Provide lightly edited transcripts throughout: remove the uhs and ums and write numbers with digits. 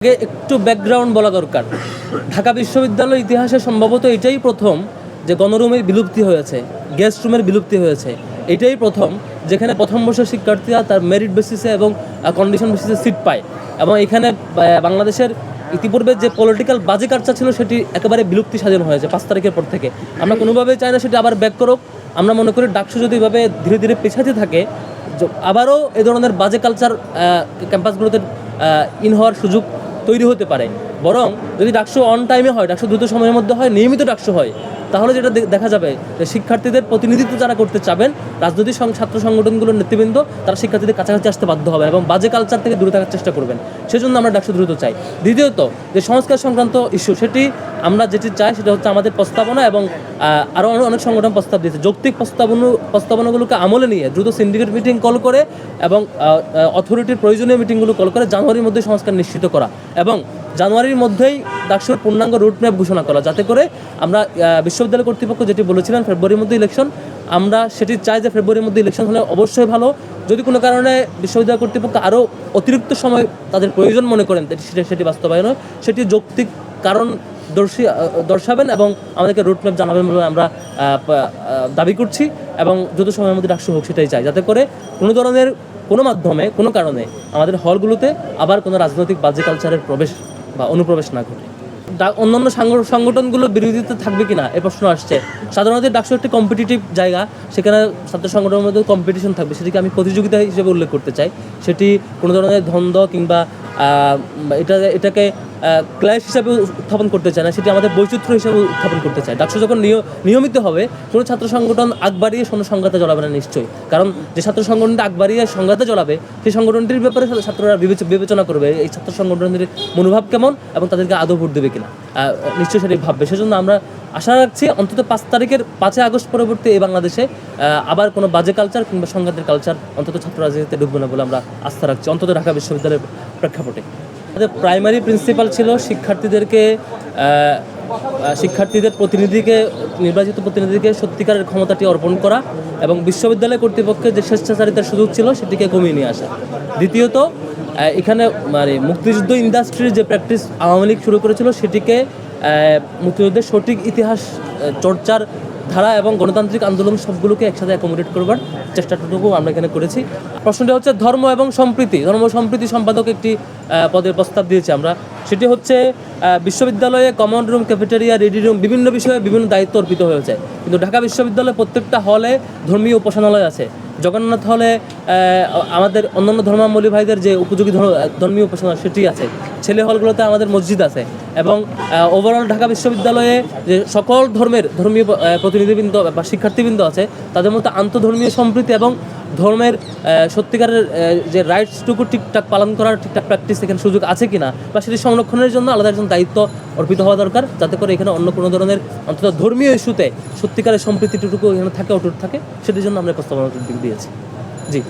একটু ব্যাকগ্রাউন্ড বলা দরকার। ঢাকা বিশ্ববিদ্যালয়ের ইতিহাসে সম্ভবত এটাই প্রথম যে গণরুমের বিলুপ্তি হয়েছে, গেস্ট রুমের বিলুপ্তি হয়েছে। এটাই প্রথম যেখানে প্রথম বর্ষের শিক্ষার্থীরা তার মেরিট বেসিসে এবং কন্ডিশন বেসিসে সিট পায়। এবং এখানে বাংলাদেশের ইতিপূর্বে যে পলিটিক্যাল বাজে কালচার ছিল সেটি একেবারে বিলুপ্তি সাধন হয়েছে 5 তারিখের পর থেকে। আমরা কোনোভাবেই চাই না সেটি আবার ব্যাক করুক। আমরা মনে করি ডাকসু যদি এভাবে ধীরে ধীরে পেছাতে থাকে, আবারও এ ধরনের বাজে কালচার ক্যাম্পাসগুলোতে ইন হওয়ার সুযোগ তৈরি হতে পারে। বরং যদি ডাকসু অন টাইমে হয়, ডাকসু দ্রুত সময়ের মধ্যে হয়, নিয়মিত ডাকসু হয়, তাহলে যেটা দেখা যাবে যে শিক্ষার্থীদের প্রতিনিধিত্ব যারা করতে চাবেন, রাজনৈতিক ছাত্র সংগঠনগুলোর নেতৃবৃন্দ তারা শিক্ষার্থীদের কাছাকাছি আসতে বাধ্য হবে এবং বাজে কালচার থেকে দূরে থাকার চেষ্টা করবেন। সেজন্য আমরা ডাকসু দ্রুত চাই। দ্বিতীয়ত যে সংস্কার সংক্রান্ত ইস্যু, সেটি আমরা যেটি চাই সেটা হচ্ছে আমাদের প্রস্তাবনা এবং আরও অনেক সংগঠন প্রস্তাব দিয়েছে। যৌক্তিক প্রস্তাবনাগুলোকে আমলে নিয়ে দ্রুত সিন্ডিকেট মিটিং কল করে এবং অথরিটির প্রয়োজনীয় মিটিংগুলো কল করে জানুয়ারির মধ্যে সংস্কার নিশ্চিত করা এবং জানুয়ারির মধ্যেই ডাকসুর পূর্ণাঙ্গ রুটম্যাপ ঘোষণা করা, যাতে করে আমরা বিশ্ববিদ্যালয় কর্তৃপক্ষ যেটি বলেছিলেন ফেব্রুয়ারির মধ্যে ইলেকশন, আমরা সেটি চাই যে ফেব্রুয়ারির মধ্যে ইলেকশন হলে অবশ্যই ভালো। যদি কোনো কারণে বিশ্ববিদ্যালয় কর্তৃপক্ষ আরও অতিরিক্ত সময় তাদের প্রয়োজন মনে করেন সেটি বাস্তবায়ন হয়, সেটি যৌক্তিক কারণ দর্শাবেন এবং আমাদেরকে রুটম্যাপ জানাবেন বলে আমরা দাবি করছি। এবং যত সময়ের মধ্যে ডাকসু হোক সেটাই চাই, যাতে করে কোনো ধরনের কোনো মাধ্যমে কোনো কারণে আমাদের হলগুলোতে আবার কোনো রাজনৈতিক বাজে কালচারের প্রবেশ বা অনুপ্রবেশ না ঘটে। অন্যান্য সংগঠনগুলোর বিরোধিতা থাকবে কিনা এই প্রশ্ন আসছে। সাধারণত ডাকসু একটি কম্পিটিটিভ জায়গা, সেখানে ছাত্র সংগঠনের মধ্যে কম্পিটিশন থাকবে, সেটিকে আমি প্রতিযোগিতা হিসেবে উল্লেখ করতে চাই। সেটি কোনো ধরনের দ্বন্দ্ব কিংবা এটাকে ক্লাস হিসাবে উত্থাপন করতে চায় না, সেটি আমাদের বৈচিত্র্য হিসাবে উত্থাপন করতে চায়। ডাকসু যখন নিয়মিত হবে, কোনো ছাত্র সংগঠন আগ বাড়িয়ে কোনো সংঘাতে জড়াবে না নিশ্চয়ই। কারণ যে ছাত্র সংগঠনটা আগ বাড়িয়ে সংঘাতে জড়াবে, সেই সংগঠনটির ব্যাপারে ছাত্ররা বিবেচনা করবে এই ছাত্র সংগঠনের মনোভাব কেমন এবং তাদেরকে আদৌ ভোট দেবে কিনা, নিশ্চয়ই সেটি ভাববে। সেজন্য আমরা আশা রাখছি অন্তত 5 আগস্ট পরবর্তী এই বাংলাদেশে আবার কোনো বাজে কালচার কিংবা সংঘাতের কালচার অন্তত ছাত্র রাজনীতিতে ঢুকবে না বলে আমরা আস্থা রাখছি, অন্তত ঢাকা বিশ্ববিদ্যালয়ের প্রেক্ষাপটে। আমাদের প্রাইমারি প্রিন্সিপাল ছিল শিক্ষার্থীদের নির্বাচিত প্রতিনিধিকে সত্যিকারের ক্ষমতাটি অর্পণ করা এবং বিশ্ববিদ্যালয় কর্তৃপক্ষের যে স্বেচ্ছাচারিতার সুযোগ ছিল সেটিকে কমিয়ে নিয়ে আসা। দ্বিতীয়ত, এখানে মুক্তিযুদ্ধ ইন্ডাস্ট্রির যে প্র্যাকটিস আওয়ামী লীগ শুরু করেছিল, সেটিকে মুক্তিযুদ্ধের সঠিক ইতিহাস চর্চার ধারা এবং গণতান্ত্রিক আন্দোলন সবগুলোকে একসাথে অ্যাকোমোডেট করবার চেষ্টাটুকু আমরা এখানে করেছি। প্রশ্নটি হচ্ছে ধর্ম সম্প্রীতি সম্পাদক একটি পদের প্রস্তাব দিয়েছি আমরা। সেটি হচ্ছে বিশ্ববিদ্যালয়ে common room, cafeteria, ready room বিভিন্ন বিষয়ে বিভিন্ন দায়িত্ব অর্পিত হয়েছে, কিন্তু ঢাকা বিশ্ববিদ্যালয়ে প্রত্যেকটা হলে ধর্মীয় উপাসনালয় আছে। জগন্নাথ হলে আমাদের অন্যান্য ধর্মাবলম্বী ভাইদের যে উপযোগী ধর্মীয় উপাসনা সেটি আছে। ছেলে হলগুলোতে আমাদের মসজিদ আছে এবং ওভারঅল ঢাকা বিশ্ববিদ্যালয়ে যে সকল ধর্মীয় প্রতিনিধিবৃন্দ বা শিক্ষার্থীবৃন্দ আছে, তাদের মধ্যে আন্তঃধর্মীয় সম্প্রীতি এবং ধর্মের সত্যিকারের যে রাইটসটুকু ঠিকঠাক পালন করার ঠিকঠাক প্র্যাকটিস এখানে সুযোগ আছে কিনা বা সেটি সংরক্ষণের জন্য আলাদা একজন দায়িত্ব অর্পিত হওয়া দরকার, যাতে করে এখানে অন্য কোনো ধরনের অন্তত ধর্মীয় ইস্যুতে সত্যিকারের সম্প্রীতিটুকু এখানে থাকে, অটুট থাকে। সেটির জন্য আমরা প্রস্তাবনা দিয়েছি। জি,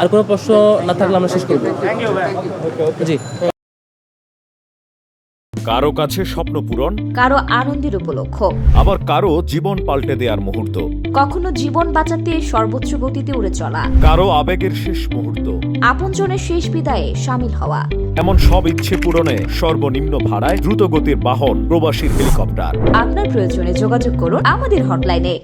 আর কোনো প্রশ্ন না থাকলে আমরা শেষ করব। জি। কারো কাছে স্বপ্ন পূরণ, কারো আনন্দের উপলক্ষ, আবার কারো জীবন পাল্টে দেওয়ার মুহূর্ত, কখনো জীবন বাঁচাতে সর্বোচ্চ গতিতে উড়ে চলা, কারো আবেগের শেষ মুহূর্ত, আপনজনের শেষ বিদায়ে শামিল হওয়া। এমন সব ইচ্ছে পূরণে সর্বনিম্ন ভাড়ায় দ্রুতগতির বাহন প্রবাসীর হেলিকপ্টার। আপনার প্রয়োজনে যোগাযোগ করুন আমাদের হটলাইনে।